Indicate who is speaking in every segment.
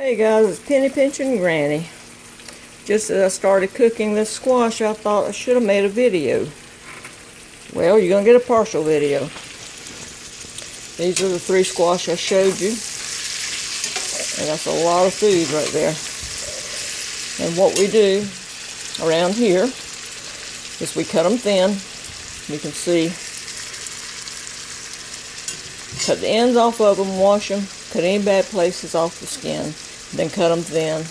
Speaker 1: Hey guys, it's Penny Pinching Granny. Just as I started cooking this squash, I thought I should have made a video. Well, you're going to get a partial video. These are the 3 squash I showed you. And that's a lot of food right there. And what we do around here is we cut them thin. You can see. Cut the ends off of them, wash them, cut any bad places off the skin. Then cut them thin,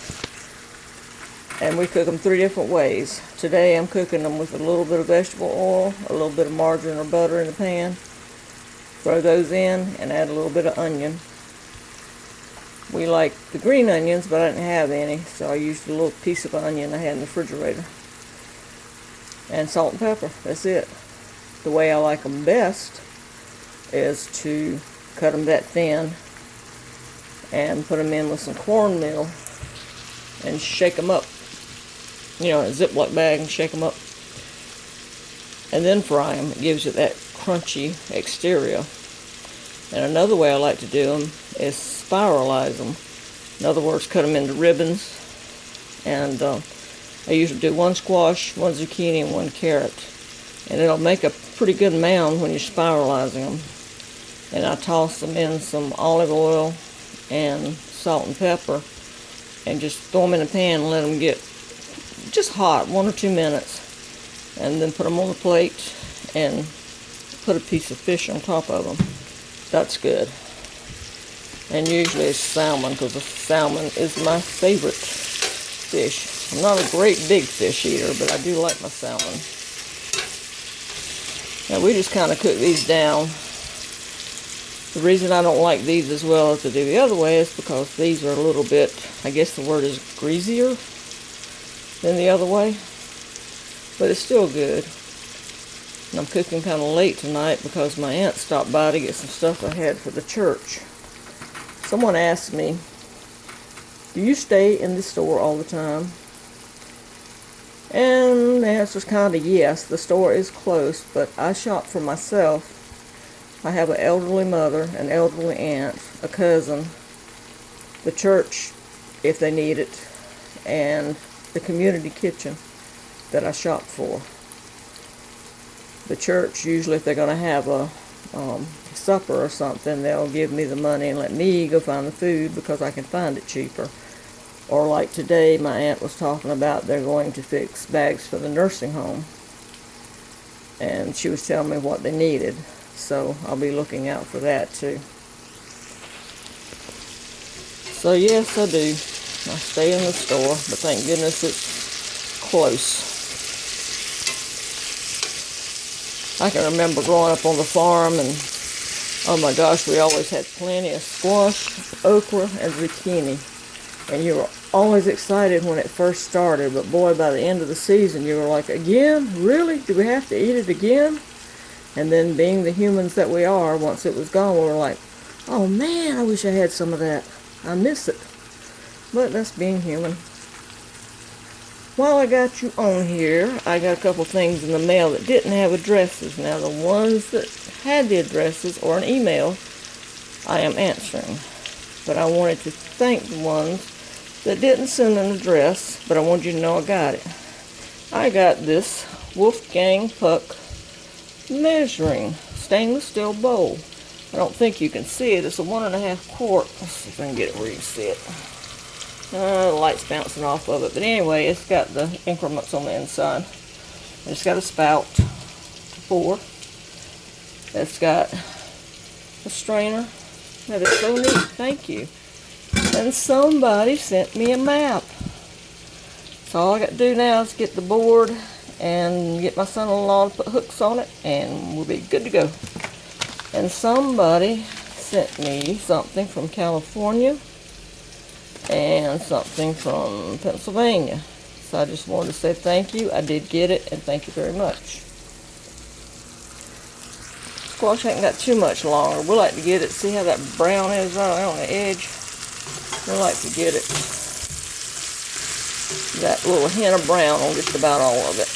Speaker 1: and we cook them 3 different ways. Today I'm cooking them with a little bit of vegetable oil, a little bit of margarine or butter in the pan. Throw those in and add a little bit of onion. We like the green onions, but I didn't have any, so I used a little piece of onion I had in the refrigerator. And salt and pepper, that's it. The way I like them best is to cut them that thin and put them in with some cornmeal and shake them up, in a Ziploc bag, and shake them up, and then fry them. It gives you that crunchy exterior. And another way I like to do them is spiralize them. In other words, cut them into ribbons. And I usually do 1 squash, 1 zucchini, and 1 carrot, and it'll make a pretty good mound when you're spiralizing them. And I toss them in some olive oil and salt and pepper, and just throw them in a pan and let them get just hot, 1 or 2 minutes, and then put them on the plate and put a piece of fish on top of them. That's good. And usually it's salmon, because the salmon is my favorite fish. I'm not a great big fish eater, but I do like my salmon. Now we just kind of cook these down. The reason I don't like these as well as I do the other way is because these are a little bit, I guess the word is greasier than the other way. But it's still good. And I'm cooking kind of late tonight because my aunt stopped by to get some stuff I had for the church. Someone asked me, do you stay in the store all the time? And the answer is kind of yes. The store is close, but I shop for myself. I have an elderly mother, an elderly aunt, a cousin, the church if they need it, and the community kitchen that I shop for. The church, usually if they're going to have a supper or something, they'll give me the money and let me go find the food because I can find it cheaper. Or like today, my aunt was talking about they're going to fix bags for the nursing home, and she was telling me what they needed. So I'll be looking out for that too. So yes, I do. I stay in the store, but thank goodness it's close. I can remember growing up on the farm, and oh my gosh, we always had plenty of squash, okra, and zucchini. And you were always excited when it first started, but boy, by the end of the season, you were like, again? Really? Do we have to eat it again? And then being the humans that we are, once it was gone, we were like, oh man, I wish I had some of that. I miss it. But that's being human. While I got you on here, I got a couple things in the mail that didn't have addresses. Now the ones that had the addresses or an email, I am answering. But I wanted to thank the ones that didn't send an address, but I wanted you to know I got it. I got this Wolfgang Puck measuring stainless steel bowl. I don't think you can see it. It's a 1.5 quart. Let's see if I can get it where you can see it. The light's bouncing off of it. But anyway, it's got the increments on the inside. It's got a spout to pour. It's got a strainer. That is so neat. Thank you. And somebody sent me a map. So all I got to do now is get the board and get my son-in-law to put hooks on it, and we'll be good to go. And somebody sent me something from California and something from Pennsylvania. So I just wanted to say thank you. I did get it, and thank you very much. Squash ain't got too much longer. We like to get it. See how that brown is right on the edge? We like to get it that little hint of brown on just about all of it.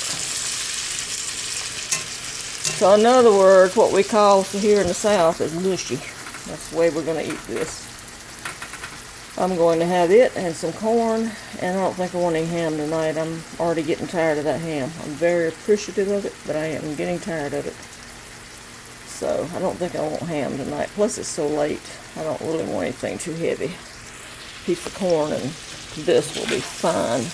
Speaker 1: So in other words, what we call here in the South is mushy. That's the way we're going to eat this. I'm going to have it and some corn, and I don't think I want any ham tonight. I'm already getting tired of that ham. I'm very appreciative of it, but I am getting tired of it. So I don't think I want ham tonight. Plus it's so late. I don't really want anything too heavy. A piece of corn and this will be fine.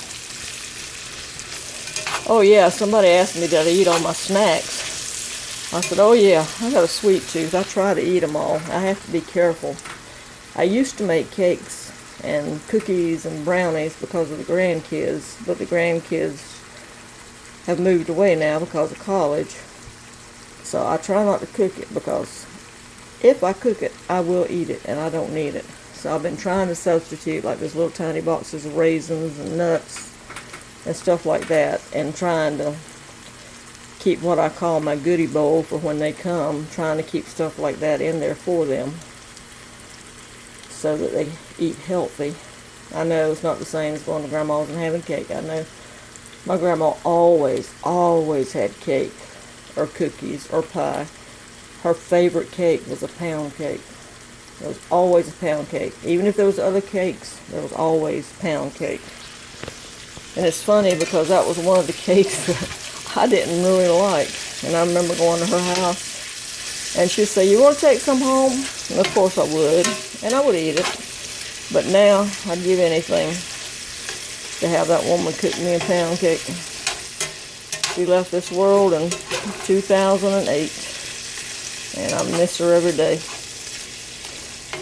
Speaker 1: Oh yeah, somebody asked me did I eat all my snacks. I said, oh yeah, I got a sweet tooth. I try to eat them all. I have to be careful. I used to make cakes and cookies and brownies because of the grandkids, but the grandkids have moved away now because of college. So I try not to cook it, because if I cook it, I will eat it, and I don't need it. So I've been trying to substitute like those little tiny boxes of raisins and nuts and stuff like that, and trying to keep what I call my goodie bowl for when they come, trying to keep stuff like that in there for them so that they eat healthy. I know it's not the same as going to grandma's and having cake. I know my grandma always had cake or cookies or pie. Her favorite cake was a pound cake. There was always a pound cake. Even if there was other cakes, there was always pound cake. And it's funny because that was one of the cakes that I didn't really like. And I remember going to her house and she'd say, you want to take some home? And of course I would. And I would eat it. But now I'd give anything to have that woman cook me a pound cake. She left this world in 2008. And I miss her every day.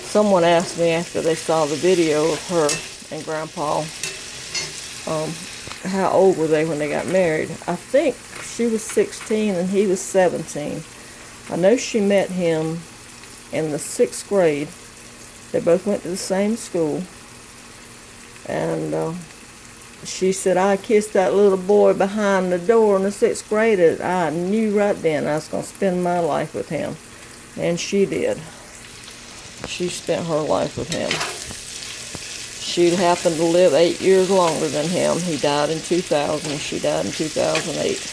Speaker 1: Someone asked me after they saw the video of her and Grandpa, how old were they when they got married. I think she was 16 and he was 17. I know she met him in the 6th grade. They both went to the same school. And she said, I kissed that little boy behind the door in the 6th grade. I knew right then I was going to spend my life with him. And she did. She spent her life with him. She happened to live 8 years longer than him. He died in 2000. She died in 2008.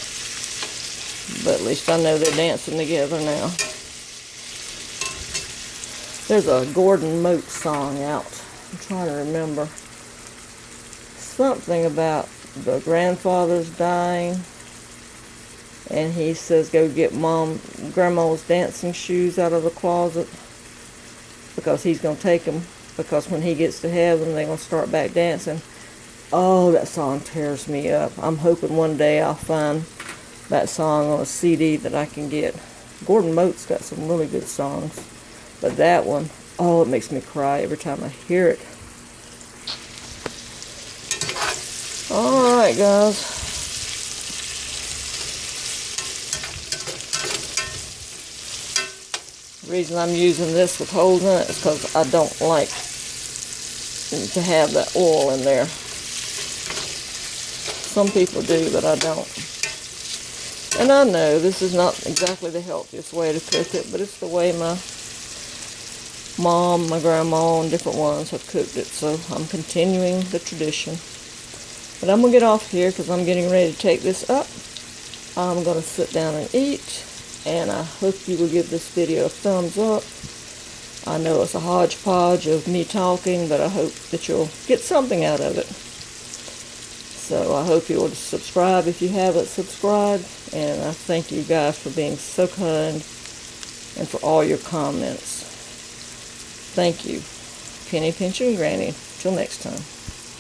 Speaker 1: But at least I know they're dancing together now. There's a Gordon Moat song out. I'm trying to remember. Something about the grandfather's dying, and he says go get grandma's dancing shoes out of the closet because he's going to take them, because when he gets to heaven they're going to start back dancing. Oh, that song tears me up. I'm hoping one day I'll find that song on a CD that I can get. Gordon Moat's got some really good songs, but that one, oh, it makes me cry every time I hear it. Alright guys, the reason I'm using this with holes in it is because I don't like to have that oil in there. Some people do, but I don't. And I know this is not exactly the healthiest way to cook it, but it's the way my mom, my grandma, and different ones have cooked it, so I'm continuing the tradition. But I'm going to get off here because I'm getting ready to take this up. I'm going to sit down and eat. And I hope you will give this video a thumbs up. I know it's a hodgepodge of me talking, but I hope that you'll get something out of it. So I hope you will subscribe if you haven't subscribed. And I thank you guys for being so kind and for all your comments. Thank you. Penny Pinch and Granny. Till next time.